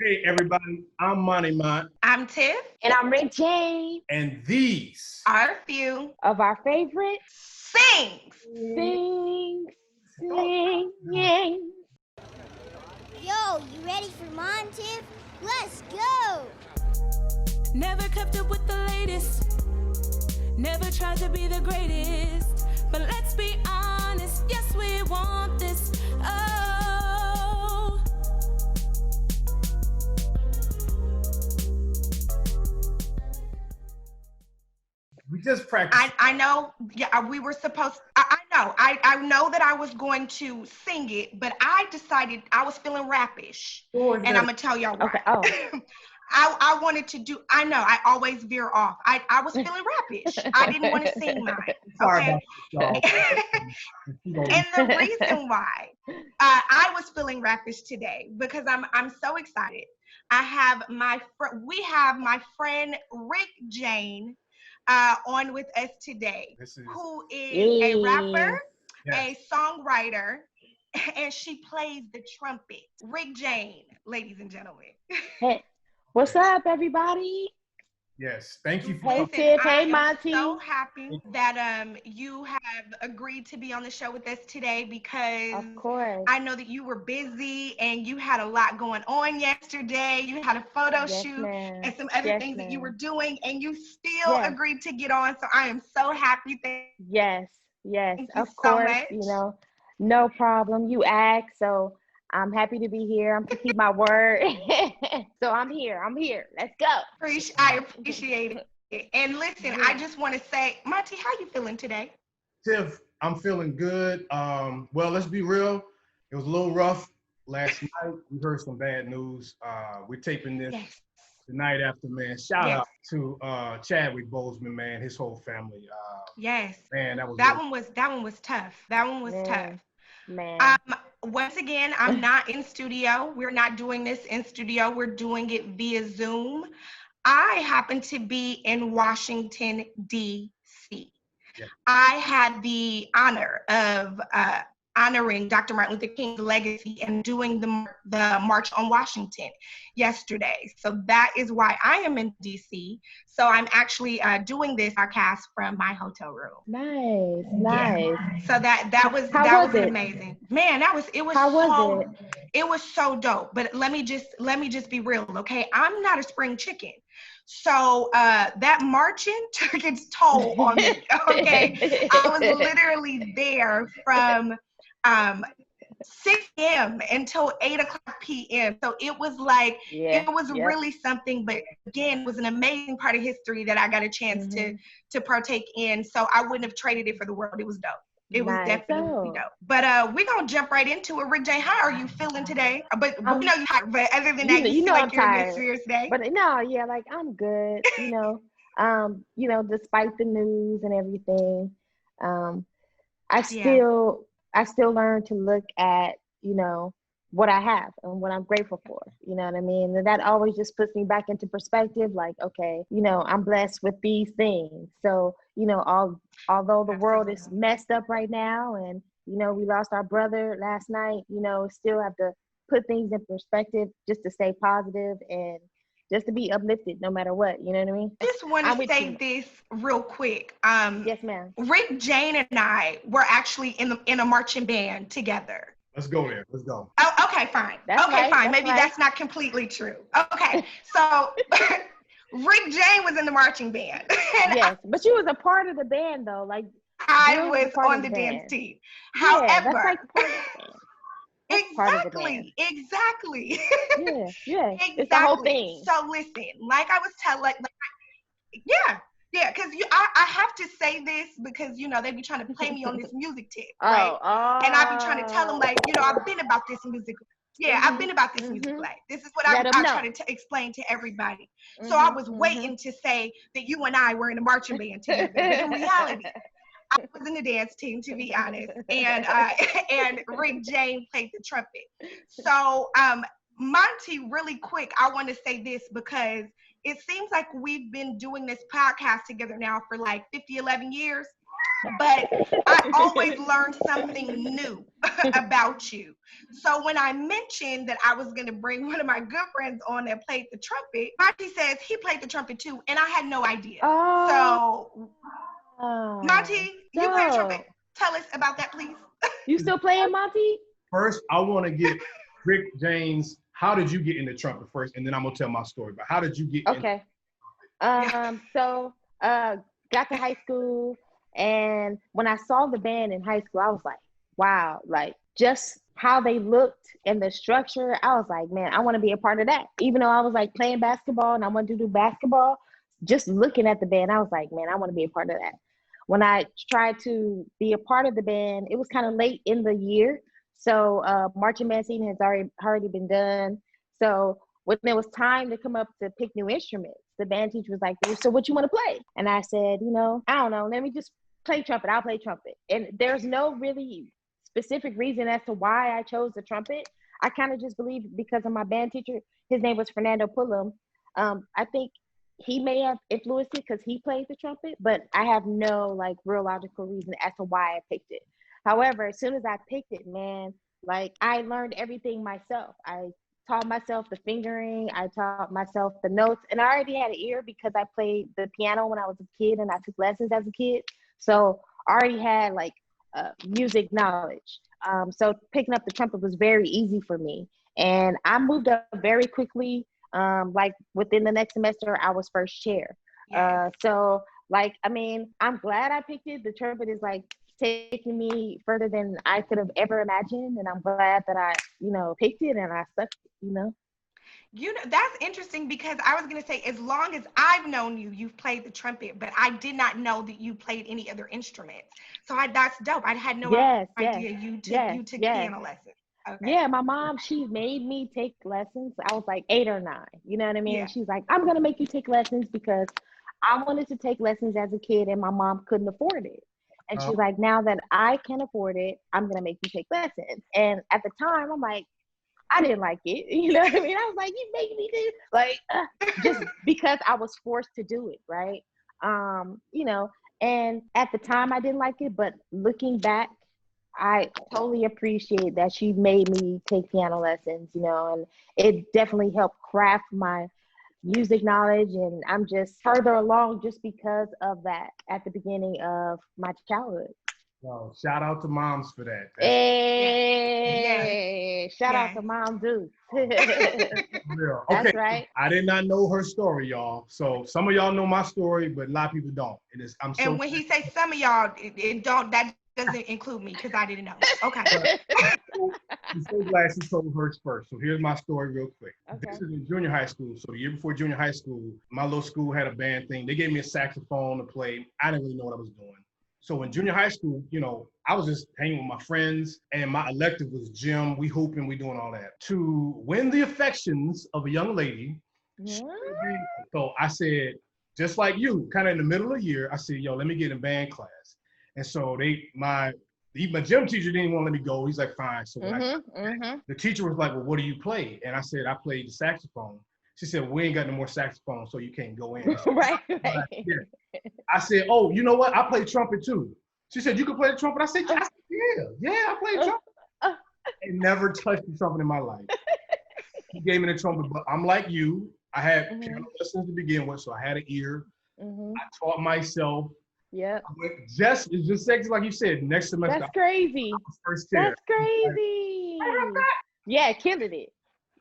Hey everybody, I'm Monty Mont. I'm Tiff. And I'm Ryck Jane. And these are a few of our favorite sings. Singing. Yo, you ready for Mom, Tiff? Let's go! Never kept up with the latest. Never tried to be the greatest. But let's be honest, yes, we want this. Oh. we just practiced. I know. Yeah, we were supposed. I know. I know that I was going to sing it, but I decided I was feeling rappish, and I'm gonna tell y'all why. Okay. Oh. I wanted to do. I know. I always veer off. I was feeling rappish. I didn't want to sing mine. Okay. And the reason why I was feeling rappish today because I'm so excited. We have my friend Ryck Jane on with us today, who is a rapper, a songwriter, and she plays the trumpet. Ryck Jane, ladies and gentlemen. Hey, what's up, everybody? Yes, thank you. Hey, Tiff. Hey, Monty. I'm so happy that you have agreed to be on the show with us today because of course. I know that you were busy and you had a lot going on yesterday. You had a photo shoot and some other things that you were doing, and you still agreed to get on. So I am so happy. Yes, Thank you of course. So much. You know, no problem. You asked, so I'm happy to be here. I'm going to keep my word. So I'm here. Let's go. I appreciate it. And listen, I just want to say, Monty, how you feeling today? Tiff, I'm feeling good. Well, let's be real. It was a little rough last night. We heard some bad news. We're taping this the night after, man. Shout out to Chadwick Boseman, man, his whole family. Man, that one was tough. That one was tough. Man. Once again, I'm not in studio. We're not doing this in studio. We're doing it via Zoom. I happen to be in Washington, D.C. Yeah. I had the honor of honoring Dr. Martin Luther King's legacy and doing the March on Washington yesterday. So that is why I am in D.C. So I'm actually doing this podcast from my hotel room. Nice. Yeah. So that was amazing. Man, it was so dope. But let me just be real, okay? I'm not a spring chicken. So that marching took its toll on me, okay? I was literally there from 6 a.m. until 8 o'clock p.m. So it was like, it was really something, but again, it was an amazing part of history that I got a chance to partake in. So I wouldn't have traded it for the world. It was dope. It was definitely dope. But we're going to jump right into it. Ryck Jane, how are you feeling today? But we know you're tired, but other than that, you feel like you're in a serious day? But no, like I'm good, despite the news and everything. I still learn to look at, what I have and what I'm grateful for. You know what I mean? And that always just puts me back into perspective. Like, okay, I'm blessed with these things. So, although the world is messed up right now and, we lost our brother last night, still have to put things in perspective just to stay positive and just to be uplifted no matter what. You know what I mean? I just want to say this real quick. Yes, ma'am. Ryck Jane and I were actually in a marching band together. Let's go there. Let's go. Oh, okay, fine. Fine. Maybe that's not completely true. Okay, so Ryck Jane was in the marching band. Yes, but you was a part of the band though. Like I was on the dance team. However, that's like part of the band. Exactly. Yeah. Exactly. It's the whole thing. So listen, like I was telling, because I have to say this because, they be trying to play me on this music tip, right? And I be trying to tell them, like, I've been about this music. Yeah, I've been about this music life. This is what I try to explain to everybody. So I was waiting to say that you and I were in a marching band together. But in reality, I was in the dance team, to be honest. And Ryck Jane played the trumpet. So, Monty, really quick, I want to say this because it seems like we've been doing this podcast together now for like 11 years. but I always learned something new about you. So when I mentioned that I was going to bring one of my good friends on that played the trumpet, Monty says he played the trumpet too, and I had no idea. So, Monty, you play the trumpet. Tell us about that, please. You still playing, Monty? First, I want to get Ryck Jane's, how did you get into trumpet first? And then I'm going to tell my story. But how did you get into So, got to high school. And when I saw the band in high school, I was like, wow, like just how they looked and the structure. I was like, man, I want to be a part of that. Even though I was like playing basketball and I wanted to do basketball, just looking at the band, I was like, man, I want to be a part of that. When I tried to be a part of the band, it was kind of late in the year. So marching band season has already been done. So when it was time to come up to pick new instruments, the band teacher was like, so what you want to play? And I said, I don't know, let me just play trumpet. I'll play trumpet. And there's no really specific reason as to why I chose the trumpet. I kind of just believe because of my band teacher. His name was Fernando Pullum. I think he may have influenced it because he played the trumpet, but I have no like real logical reason as to why I picked it. However, as soon as I picked it, man, like I learned everything myself. I taught myself the fingering, I taught myself the notes, and I already had an ear because I played the piano when I was a kid and I took lessons as a kid. So I already had like music knowledge. So picking up the trumpet was very easy for me. And I moved up very quickly. Like within the next semester, I was first chair. So like, I mean, I'm glad I picked it. The trumpet is like taking me further than I could have ever imagined. And I'm glad that I, picked it and I stuck, That's interesting because I was going to say, as long as I've known you, you've played the trumpet, but I did not know that you played any other instruments. So that's dope. I had no idea you took piano lessons. Okay. Yeah, my mom, she made me take lessons. I was like 8 or 9, you know what I mean? Yeah. She's like, I'm going to make you take lessons because I wanted to take lessons as a kid and my mom couldn't afford it. And she's like, now that I can afford it, I'm going to make you take lessons. And at the time, I'm like, I didn't like it. You know what I mean? I was like, you make me do like, just because I was forced to do it. Right. And at the time I didn't like it, but looking back, I totally appreciate that she made me take piano lessons, and it definitely helped craft my music knowledge. And I'm just further along just because of that at the beginning of my childhood. Well, shout out to moms for that. Hey, shout out to Mom Deuce. Real. Okay. That's right. I did not know her story, y'all. So some of y'all know my story, but a lot of people don't. And when he says some of y'all, that doesn't include me because I didn't know. Okay. I'm so glad she told hers first. So here's my story real quick. Okay. This is in junior high school. So the year before junior high school, my little school had a band thing. They gave me a saxophone to play. I didn't really know what I was doing. So in junior high school, I was just hanging with my friends and my elective was gym. We hooping, we doing all that. To win the affections of a young lady. So I said, just like you, kind of in the middle of the year, I said, yo, let me get in band class. And so my gym teacher didn't want to let me go. He's like, fine. So the teacher was like, well, what do you play? And I said, I played the saxophone. She said, we ain't got no more saxophone, so you can't go in. Right. I said, oh, you know what? I play trumpet too. She said, you can play the trumpet? I said, yeah, I play trumpet. I never touched the trumpet in my life. He gave me the trumpet, but I'm like you. I had piano lessons to begin with, so I had an ear. I taught myself. Yeah. It's just sexy, like you said, next semester. That's crazy. That's crazy. Yeah, killed it.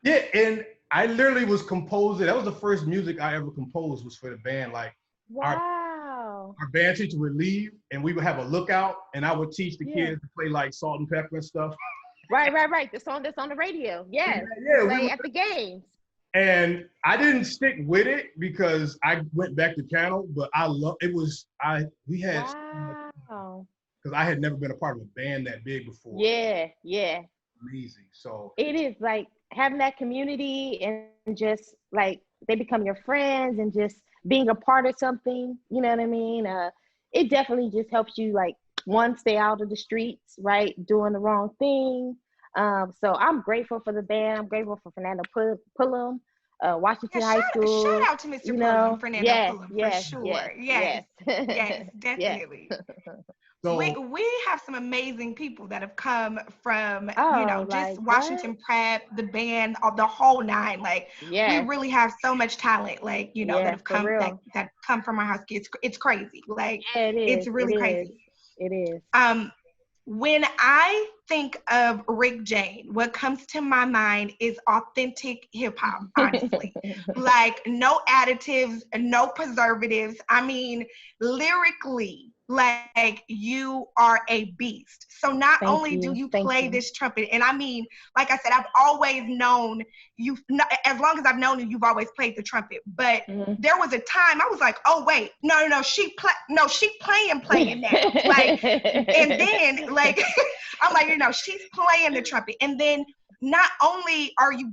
Yeah, and I literally was composing. That was the first music I ever composed was for the band. Like, wow. Our band teacher would leave and we would have a lookout and I would teach the kids to play like Salt and Pepper and stuff. Right. The song that's on the radio. Yes. Play at the games. And I didn't stick with it because I went back to piano, but because I had never been a part of a band that big before. Yeah. Amazing. So it is like having that community and just like they become your friends and just being a part of something, you know what I mean? It definitely just helps you like stay out of the streets, right? Doing the wrong thing. So I'm grateful for the band. I'm grateful for Fernando Pullum, Washington High School. Shout out to Mr. Pullum, Fernando Pullum, for sure. Yes, definitely. So we have some amazing people that have come from, Oh, just like Washington Prep, the band, the whole nine. Like, we Yes. really have so much talent, like, that Yeah, have for come, real. that come from our house. It's crazy. Like, Yeah, it it's is. It really is. crazy. It is. When I think of Ryck Jane, what comes to my mind is authentic hip hop, honestly. Like, no additives, no preservatives. I mean, lyrically, like, you are a beast. So not Thank only do you. you Thank play you. this trumpet, and I mean, like I said, I've always known you, as long as I've known you, you've always played the trumpet. But there was a time I was like, oh wait, no, she playing now. Like, and then, like, I'm like, she's playing the trumpet. And then not only are you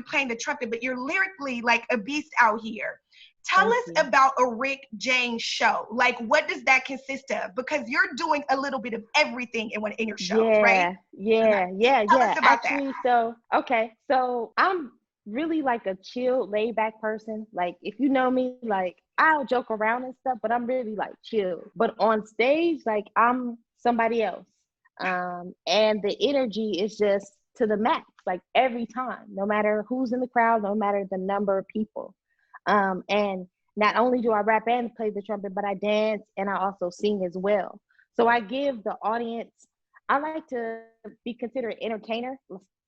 playing the trumpet, but you're lyrically like a beast out here. Tell us about a Ryck Jane show. Like, what does that consist of? Because you're doing a little bit of everything in your shows, right? Yeah. Tell us about Actually, so I'm really like a chill, laid back person. Like, if you know me, like, I'll joke around and stuff, but I'm really like chill. But on stage, like, I'm somebody else. And the energy is just to the max, like, every time, no matter who's in the crowd, no matter the number of people. And not only do I rap and play the trumpet, but I dance and I also sing as well. So I give the audience, I like to be considered an entertainer.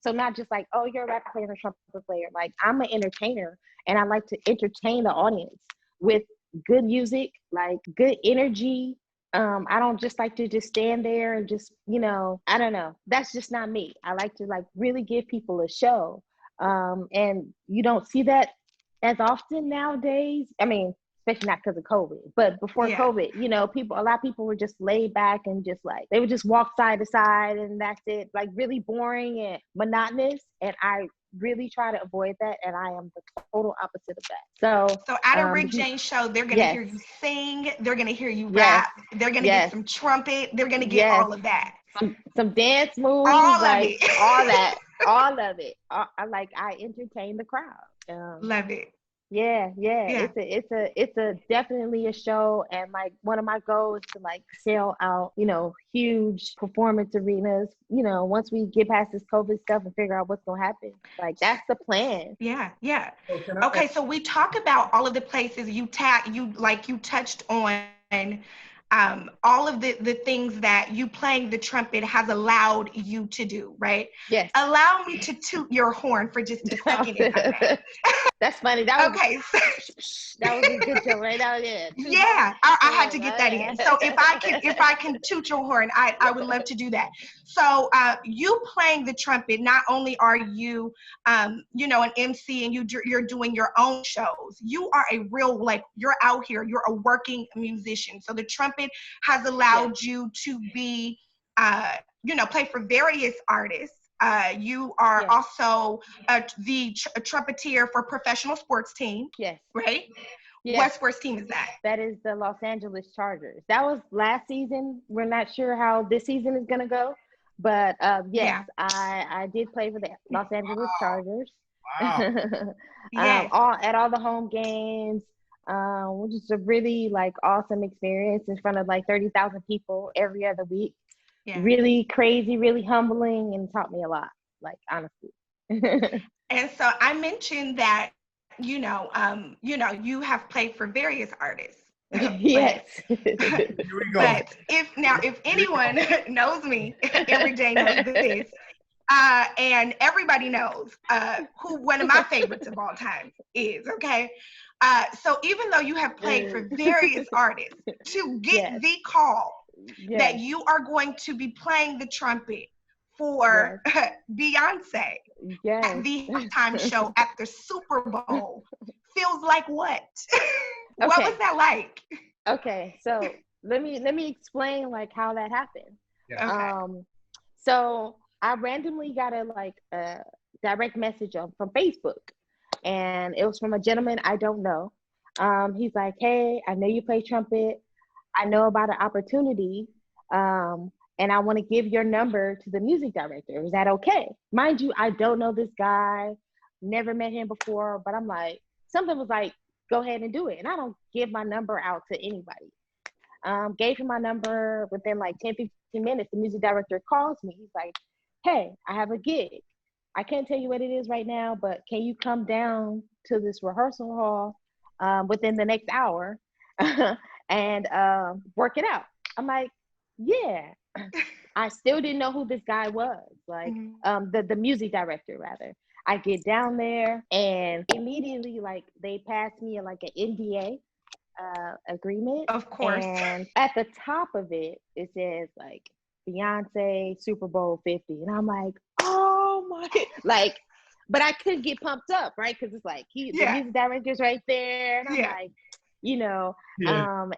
So not just like, oh, you're a rapper player, a trumpet player. Like, I'm an entertainer, and I like to entertain the audience with good music, like good energy. I don't just like to just stand there and just, I don't know. That's just not me. I like to like really give people a show. And you don't see that as often nowadays. I mean, especially not because of COVID, but before COVID, a lot of people were just laid back and just like, they would just walk side to side and that's it, like really boring and monotonous. And I really try to avoid that. And I am the total opposite of that. So at a Ryck Jane show, they're going to hear you sing. They're going to hear you rap. They're going to get some trumpet. They're going to get all of that. Some dance moves. All like, of it. all of it. I entertain the crowd. Love it. Yeah. It's a definitely a show, and like one of my goals is to like sell out, huge performance arenas. Once we get past this COVID stuff and figure out what's gonna happen, like that's the plan. Yeah. Okay, so we talk about all of the places you touched on. All of the things that you playing the trumpet has allowed you to do, right? Yes. Allow me to toot your horn for just a second, if I may. That's funny. That was a good joke, right? Yeah, I had to get that in. So if I can toot your horn, I would love to do that. So you playing the trumpet, not only are you an MC and you're doing your own shows, you are a real, like, you're out here, you're a working musician. So the trumpet has allowed you to be play for various artists. You are also the trumpeter for professional sports team. Yes. Right? Yes. What sports team is that? That is the Los Angeles Chargers. That was last season. We're not sure how this season is going to go. But I did play for the Los Angeles Chargers. Wow. At all the home games, which is a really like awesome experience in front of like 30,000 people every other week. Yeah. Really crazy, really humbling, and taught me a lot, like, honestly. And so I mentioned that, you have played for various artists. Yes. But if anyone knows me, every day knows this, and everybody knows who one of my favorites of all time is, okay? So even though you have played for various artists, to get the call that you are going to be playing the trumpet for Beyonce at the halftime show at the Super Bowl feels like what? What was that like? Okay, so let me explain like how that happened. Yeah. Okay. So I randomly got a direct message from Facebook, and it was from a gentleman I don't know. He's like, hey, I know you play trumpet. I know about an opportunity, and I want to give your number to the music director. Is that okay? Mind you, I don't know this guy, never met him before, but I'm like, something was like, go ahead and do it. And I don't give my number out to anybody. Gave him my number. Within like 10, 15 minutes, the music director calls me. He's like, hey, I have a gig. I can't tell you what it is right now, but can you come down to this rehearsal hall within the next hour and work it out? I'm like, yeah. I still didn't know who this guy was, like the music director rather. I get down there and immediately like they passed me like an NDA agreement. Of course. And at the top of it, it says like Beyonce Super Bowl 50. And I'm like, oh my, like, but I couldn't get pumped up, right? Because it's like the music director's right there. And I'm like, you know,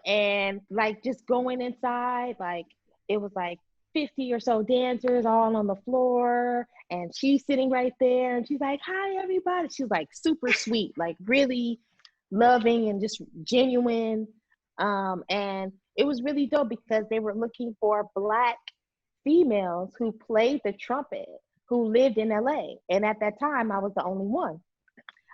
and like just going inside, like it was like 50 or so dancers all on the floor, and she's sitting right there and she's like, hi everybody. She's like super sweet, like really loving and just genuine. And it was really dope because they were looking for Black females who played the trumpet who lived in LA. And at that time I was the only one.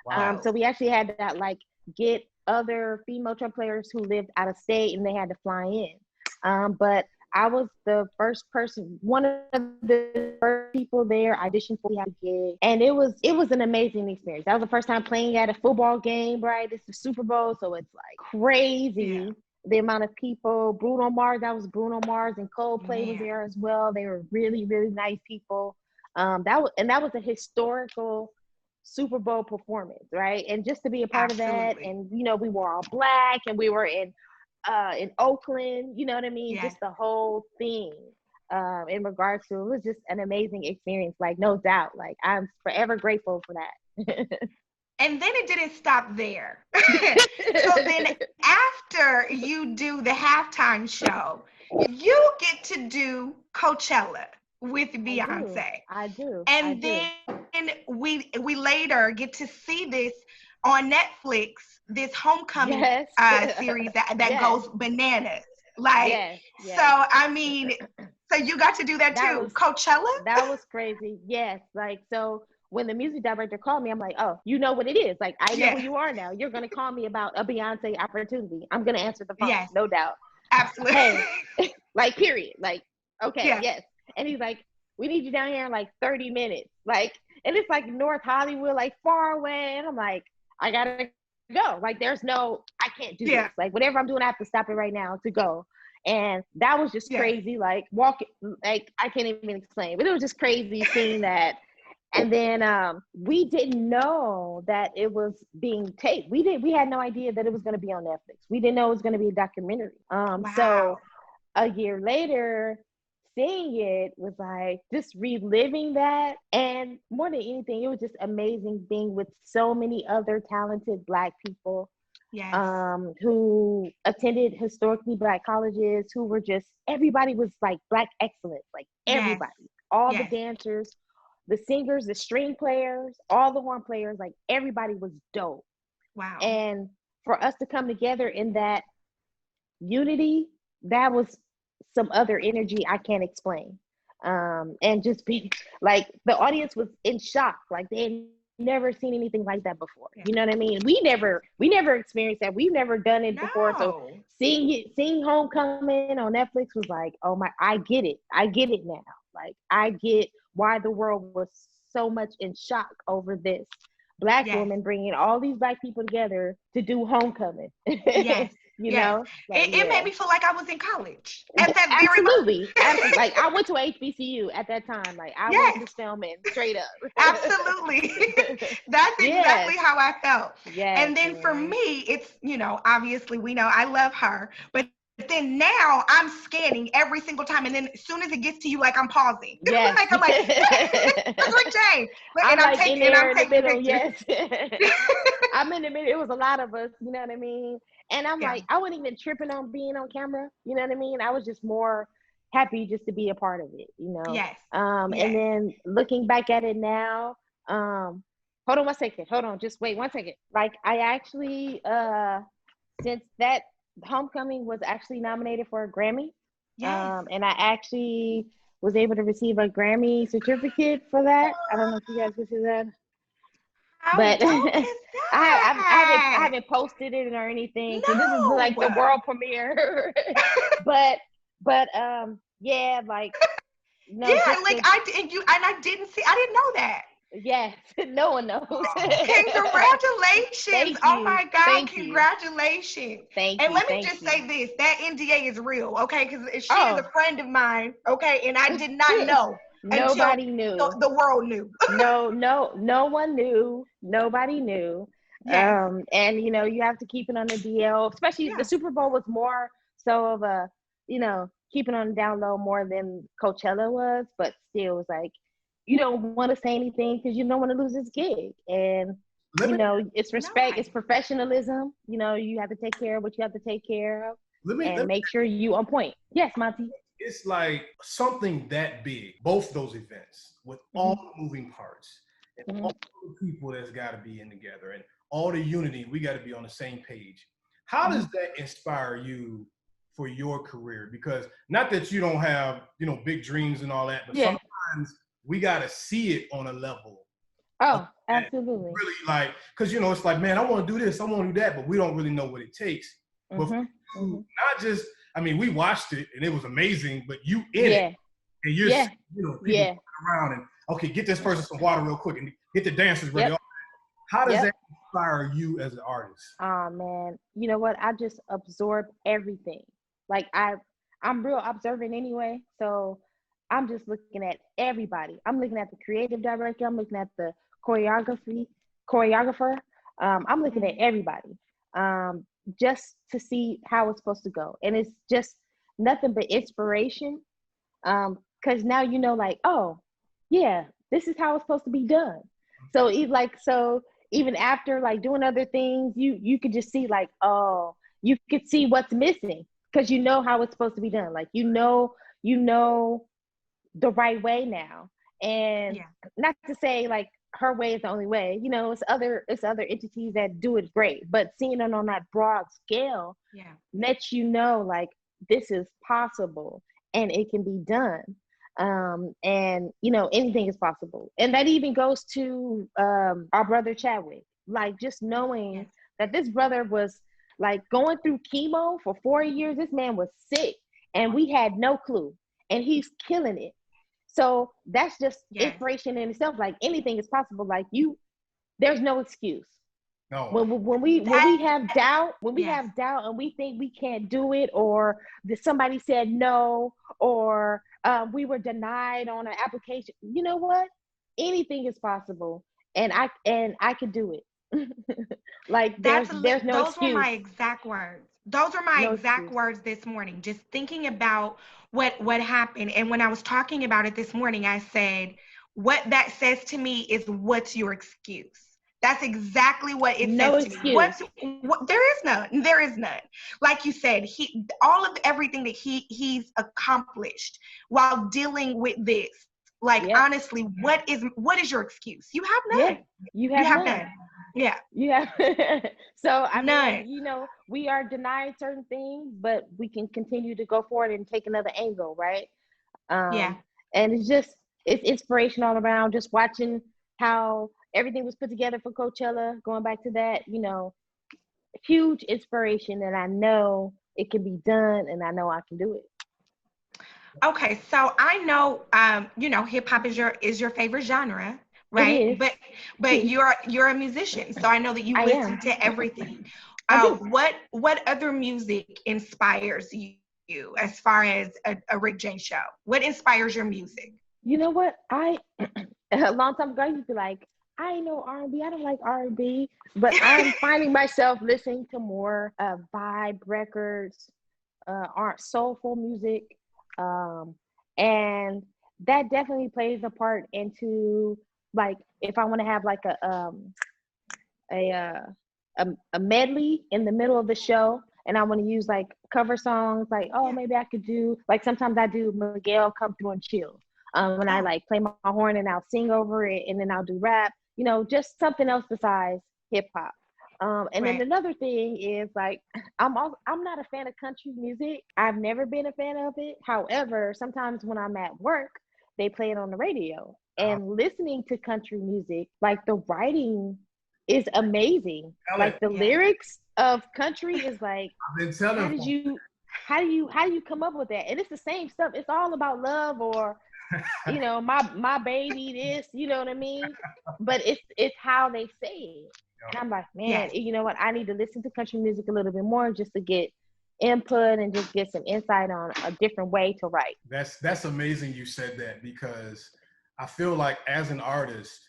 Wow. So we actually had to like get other female trumpet players who lived out of state, and they had to fly in. But I was the first person, one of the first people there auditioned for the gig. And it was an amazing experience. That was the first time playing at a football game, right? It's the Super Bowl, so it's like crazy. The amount of people. Bruno Mars, that was Bruno Mars, and Coldplay was there as well. They were really, really nice people. That was a historical Super Bowl performance, right? And just to be a part of that, and you know, we were all Black, and we were in Oakland, you know what I mean? Just the whole thing in regards to, it was just an amazing experience, like no doubt. Like I'm forever grateful for that. And then it didn't stop there. So then after you do the halftime show, you get to do Coachella with Beyonce. I do. And then we later get to see this on Netflix, this homecoming series that goes bananas. Like, so I mean, so you got to do that too, Coachella? That was crazy. Yes. Like, so when the music director called me, I'm like, oh, you know what it is. Like, I know who you are now. You're going to call me about a Beyonce opportunity. I'm going to answer the phone. Yes. No doubt. Absolutely. Hey, like, period. Like, okay, yes. And he's like, we need you down here in like 30 minutes. Like, and it's like North Hollywood, like far away. And I'm like, I gotta go. Like, there's no, I can't do this. Like, whatever I'm doing, I have to stop it right now to go. And that was just crazy. Like, walking, like, I can't even explain, but it was just crazy seeing that. And then we didn't know that it was being taped. We had no idea that it was going to be on Netflix. We didn't know it was going to be a documentary. So a year later, seeing it was like just reliving that. And more than anything, it was just amazing being with so many other talented Black people who attended historically Black colleges, who were just, everybody was like Black excellence, like everybody, all the dancers, the singers, the string players, all the horn players, like everybody was dope. Wow. And for us to come together in that unity, that was some other energy I can't explain. And just be like, the audience was in shock. Like, they had never seen anything like that before. You know what I mean? We never experienced that. We've never done it before. So seeing Homecoming on Netflix was like, oh my, I get it now. Like, I get why the world was so much in shock over this Black woman bringing all these Black people together to do Homecoming. You know, like, it made me feel like I was in college at that very Absolutely. Like, I went to HBCU at that time. Like, I was just filming straight up. Absolutely. That's exactly how I felt. And then for me, it's, you know, obviously we know I love her, but then now I'm scanning every single time, and then as soon as it gets to you, like, I'm pausing. Like, I'm like, that's Ryck Jane. And I'm taking pictures. I'm in the middle. It was a lot of us, you know what I mean? And I'm like, I wasn't even tripping on being on camera, you know what I mean? I was just more happy just to be a part of it, you know? And then looking back at it now, hold on one second. Hold on, just wait 1 second. Like, I actually, since that Homecoming was actually nominated for a Grammy, and I actually was able to receive a Grammy certificate for that. I don't know if you guys can see that. But dope is I that? haven't posted it or anything. So this is No. like the world premiere. but yeah, like no, Yeah, just like I didn't see. I didn't know that. yes, no one knows. Congratulations. Thank Oh you. my God, Thank you. congratulations. Thank And you. let me Thank just you. say this, that NDA is real, okay? Because she is Oh. a friend of mine, okay? And I did not know until Nobody knew. the world knew. No one knew. Nobody knew. Yes. And you know, you have to keep it on the DL, especially Yeah. the Super Bowl was more so of a, you know, keeping on the down low more than Coachella was, but still it was like, you don't want to say anything because you don't want to lose this gig. And you know, it's respect, it's professionalism. You know, you have to take care of what you have to take care of and make sure you on point. Yes, Monty. It's like something that big, both those events with all the moving parts and all the people that's got to be in together and all the unity, we got to be on the same page. How does that inspire you for your career? Because not that you don't have, you know, big dreams and all that, but sometimes we got to see it on a level. Oh, absolutely. Really like, because, you know, it's like, man, I want to do this, I want to do that, but we don't really know what it takes. But for you, not just, I mean, we watched it and it was amazing, but you in it. And you're, you know, people around and, okay, get this person some water real quick and get the dancers ready. How does that inspire you as an artist? Oh, man. You know what? I just absorb everything. Like, I'm real observant anyway. So I'm just looking at everybody. I'm looking at the creative director. I'm looking at the choreographer. I'm looking at everybody just to see how it's supposed to go. And it's just nothing but inspiration. Because now you know, like, oh, yeah, this is how it's supposed to be done. So even after like doing other things, you could just see like, oh, you could see what's missing because you know how it's supposed to be done. Like, you know the right way now. And not to say like her way is the only way, you know, it's other entities that do it great, but seeing it on that broad scale lets you know like this is possible and it can be done. And you know, anything is possible. And that even goes to our brother Chadwick, like just knowing that this brother was like going through chemo for 4 years. This man was sick and we had no clue, and he's killing it. So that's just inspiration in itself. Like anything is possible. Like there's no excuse. No. When we have doubt, and we think we can't do it, or that somebody said no, or we were denied on an application, you know what? Anything is possible, and I could do it. Like there's no excuse. Those were my exact words. Those are my exact words this morning. Just thinking about what happened, and when I was talking about it this morning, I said, what that says to me is, what's your excuse? That's exactly what it says to me. There is none. There is none. Like you said, all of everything that he's accomplished while dealing with this. Like honestly, what is your excuse? You have none. You have none. Yeah. Yeah. So I mean, you know, we are denied certain things, but we can continue to go forward and take another angle, right? And it's inspiration all around. Just watching how everything was put together for Coachella, going back to that, you know, huge inspiration, and I know it can be done, and I know I can do it. Okay, so I know, you know, hip hop is your favorite genre, right? But you're a musician, so I know that you listen to everything. What other music inspires you as far as a Ryck Jane show? What inspires your music? You know what? A long time ago, I used to be like, I know R&B. I don't like R&B, but I'm finding myself listening to more vibe records, soulful music, and that definitely plays a part into like if I want to have like a medley in the middle of the show, and I want to use like cover songs, like maybe I could do like sometimes I do Miguel Come Through and Chill. When I like play my horn and I'll sing over it, and then I'll do rap, you know, just something else besides hip hop. And then another thing is like, I'm not a fan of country music. I've never been a fan of it. However, sometimes when I'm at work, they play it on the radio, and listening to country music, like the writing is amazing. Like the lyrics of country is like, I've been telling how do you come up with that? And it's the same stuff. It's all about love, or you know, my baby this, you know what I mean? But it's how they say it. And I'm like, man, you know what? I need to listen to country music a little bit more just to get input and just get some insight on a different way to write. That's amazing you said that, because I feel like as an artist,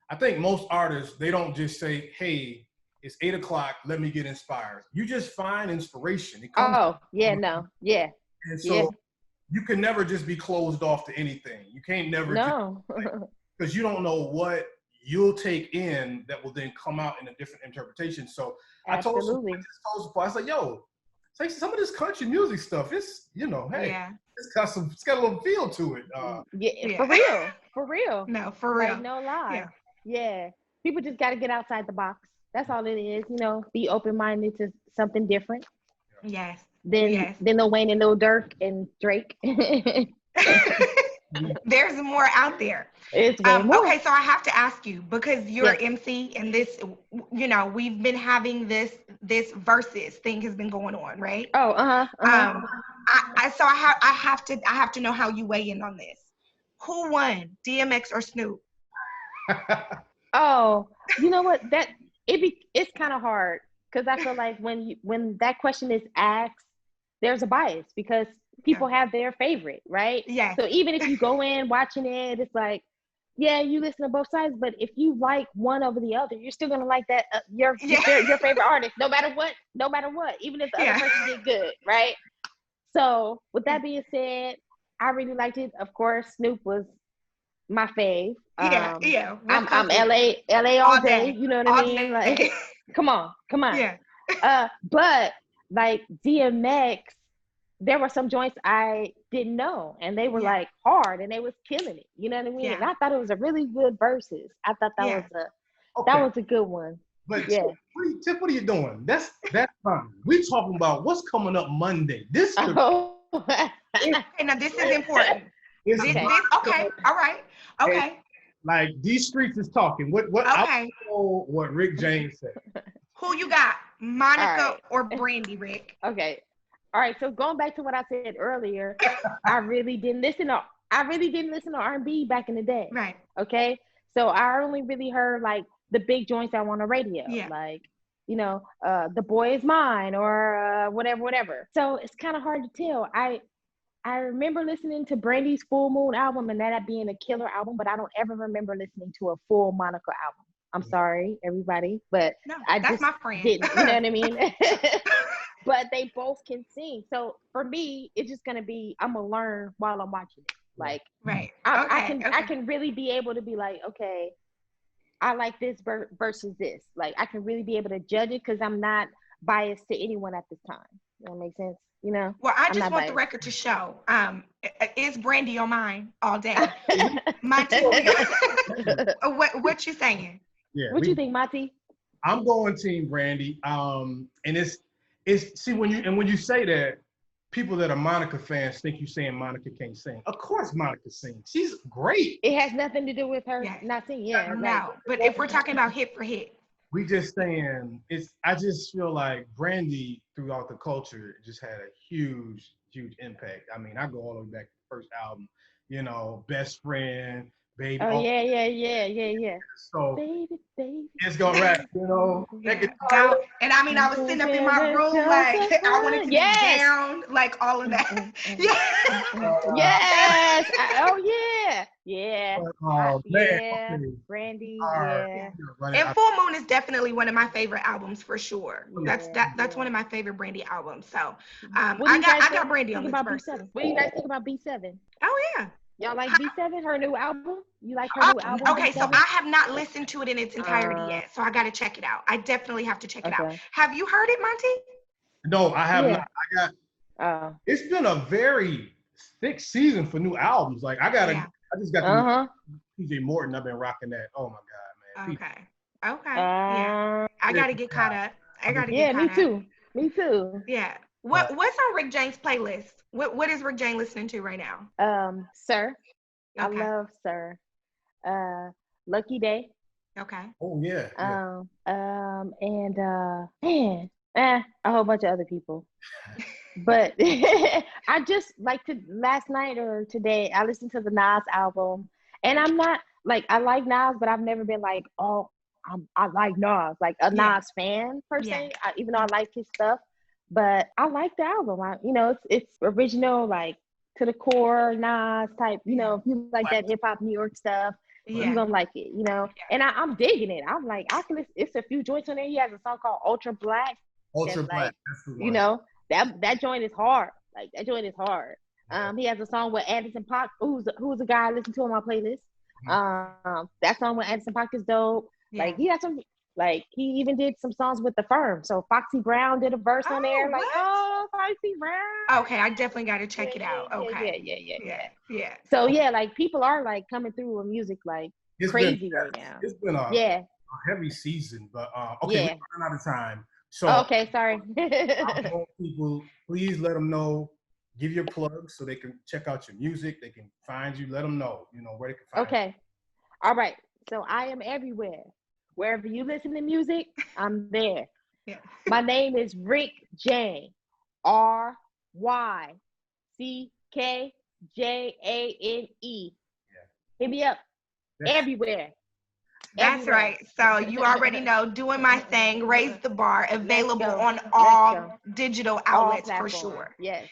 I think most artists, they don't just say, hey, it's 8 o'clock, let me get inspired. You just find inspiration. It comes And so you can never just be closed off to anything. You can't never because you don't know what you'll take in that will then come out in a different interpretation. So I told I said, yo, say some of this country music stuff, it's, you know, hey, it's got a little feel to it. For real. No, for real. Like, no lie. Yeah. People just got to get outside the box. That's all it is, you know, be open-minded to something different. Yes. Then Lil Wayne and Lil Durk and Drake. There's more out there. It's way more. Okay, so I have to ask you, because you're MC and this, you know, we've been having this versus thing has been going on, right? Oh, So I have to know how you weigh in on this. Who won, DMX or Snoop? Oh, you know what? It's kind of hard, because I feel like when that question is asked, there's a bias, because people have their favorite, right? Yeah. So even if you go in watching it, it's like, yeah, you listen to both sides, but if you like one over the other, you're still gonna like that your favorite artist, no matter what, even if the other person did good, right? So with that being said, I really liked it. Of course, Snoop was my fave. I'm LA all day. You know what I mean? Like, come on. Yeah. But like DMX, there were some joints I didn't know, and they were like hard, and they was killing it. You know what I mean? And I thought it was a really good versus. I thought that was a good one. But Tip, what are you doing? That's fine. We're talking about what's coming up Monday. This could now this is important. Okay. All right. Okay. Like, these streets is talking. What I know what Ryck Jane said. Who you got? Monica or Brandy, Rick? Okay. All right. So going back to what I said earlier, I really didn't listen to R&B back in the day. Right. Okay. So I only really heard like the big joints that were on the radio. Yeah. Like, you know, The Boy Is Mine, or whatever. So it's kind of hard to tell. I remember listening to Brandy's Full Moon album and that being a killer album, but I don't ever remember listening to a full Monica album. I'm sorry, everybody, but that's just my friend. Didn't, you know what I mean? But they both can sing. So for me, it's just gonna be, I'm gonna learn while I'm watching it. Like, I can really be able to be like, okay, I like this versus this. Like, I can really be able to judge it because I'm not biased to anyone at this time. Does that make sense? You know? Well, I just want the record to show. Is Brandy on mine all day? Monty, what you saying? Yeah. What you think, Monty? I'm going Team Brandy. And it's see, when you say that, people that are Monica fans think you're saying Monica can't sing. Of course Monica sings. She's great. It has nothing to do with her not singing. Yeah. No, but if we're talking about hit for hit. We just saying I just feel like Brandy throughout the culture just had a huge impact. I mean, I go all the way back to the first album, you know, Best Friend, Baby. Oh, yeah. So baby. It's gonna rap, you know. Yeah. And I mean, I was sitting up in my room like I wanted to get down, like all of that. Yes. Yeah. Oh, man. Brandy. And Full Moon is definitely one of my favorite albums for sure. That's one of my favorite Brandy albums. So I got Brandy on this verse. What do you guys think about B7? Oh yeah. Y'all like B7, her new album? You like her new album? Okay, so I have not listened to it in its entirety yet, so I got to check it out. I definitely have to check it out. Have you heard it, Monty? No, I have not. I got. It's been a very thick season for new albums. Like I just got PJ Morton. I've been rocking that. Oh my God, man. Okay. Yeah. I got to get caught up. Me too. Yeah. What's on Ryck Jane's playlist? What is Ryck Jane listening to right now? Sir. Okay. I love Sir. Lucky Day. Okay. Oh yeah. And man, a whole bunch of other people. But I just like to last night or today I listened to the Nas album, and I'm not like I like Nas, but I've never been like, oh, I like Nas, like a Nas fan per se. Even though I like his stuff, but I like the album. It's original, like to the core Nas type. If you like that hip hop New York stuff, you're gonna like it. And I'm digging it. I'm like, I can listen. It's a few joints on there. He has a song called Ultra Black. Ultra Black. Like, that's the one. that joint is hard. Like that joint is hard. He has a song with Anderson .Paak, who's a guy I listen to on my playlist. That song with Anderson .Paak is dope. Yeah. Like he has some, like he even did some songs with The Firm. So Foxy Brown did a verse on there. Like, oh, Foxy Brown. Okay, I definitely got to check it out. Okay. Yeah. So yeah, like people are like coming through with music like crazy right now. It's been a heavy season, but okay, we're running out of time. So okay, sorry. People, please let them know. Give your plugs so they can check out your music. They can find you. Let them know, where they can find you. Okay. All right. So I am everywhere. Wherever you listen to music, I'm there. Yeah. My name is Ryck Jane. RYCKJANE. Yeah. Hit me up. Everywhere. That's right. So you already know, doing my thing, raise the bar, available on all digital outlets for sure. Yes.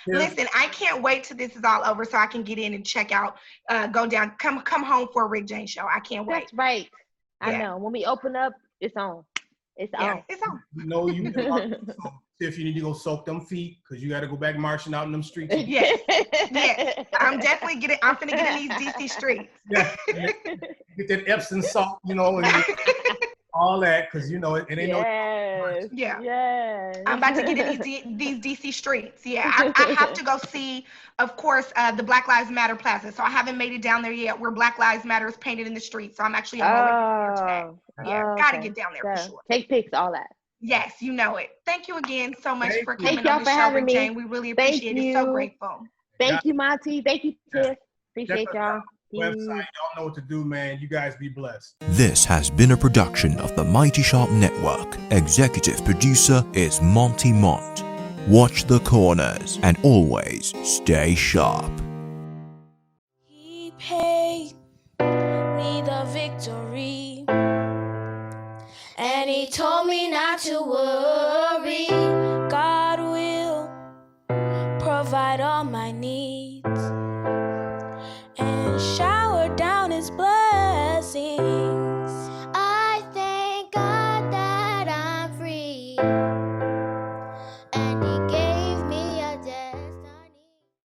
Listen, I can't wait till this is all over so I can get in and check out, go down, come home for a Ryck Jane show. I can't wait. That's right. I know. When we open up, it's on. It's on. It's on. If you need to go soak them feet, because you got to go back marching out in them streets. Yes. I'm definitely I'm finna get in these DC streets. Yeah. Get that Epsom salt, and all that, because it ain't no. Yes. I'm about to get in these DC streets. Yeah, I have to go see, of course, the Black Lives Matter Plaza. So I haven't made it down there yet, where Black Lives Matter is painted in the streets. So I'm actually on my way today. Yeah, gotta get down there for sure. Take pics, all that. Yes, you know it. Thank you again so much for coming on the show, Ryck Jane. We really appreciate it. So grateful. Thank you, Monty. Thank you, Tiff. Appreciate y'all. Website, y'all know what to do, man. You guys be blessed. This has been a production of the Mighty Sharp Network. Executive producer is Monty Mont. Watch the corners and always stay sharp. He paid me the victory, and he told me not to worry. God will provide all my needs. And